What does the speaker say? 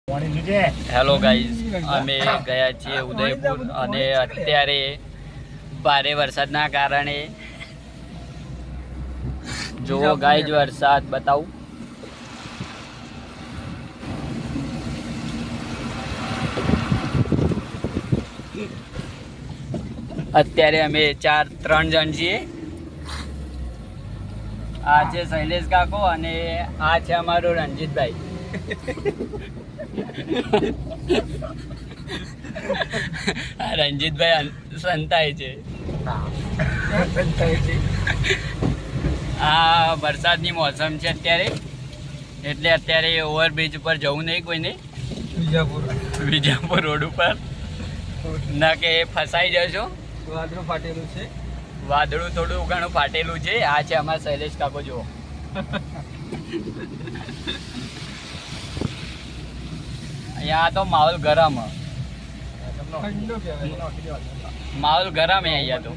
Hello guys, અમે ગયા છીએ ઉદયપુર અને અત્યારે ભારે વરસાદના કારણે જુઓ ગાઈઝ વરસાદ બતાવું. અત્યારે અમે 3 જણ છીએ. આ છે શૈલેષ કાકો અને આ છે અમારો રણજીતભાઈ. રણજીતભાઈ સંતાય છે. આ વરસાદની મોસમ છે અત્યારે, એટલે અત્યારે ઓવરબ્રિજ ઉપર જવું નહીં કોઈને. વિજાપુર રોડ ઉપર ના કે ફસાઈ જશો. વાદળું ફાટેલું છે. વાદળું થોડું ઘણું ફાટેલું છે. આ છે અમારા શૈલેષ કાકો. જુઓ અહીંયા તો માહોલ ગરમ, માહોલ ગરમ હે અહીંયા તો.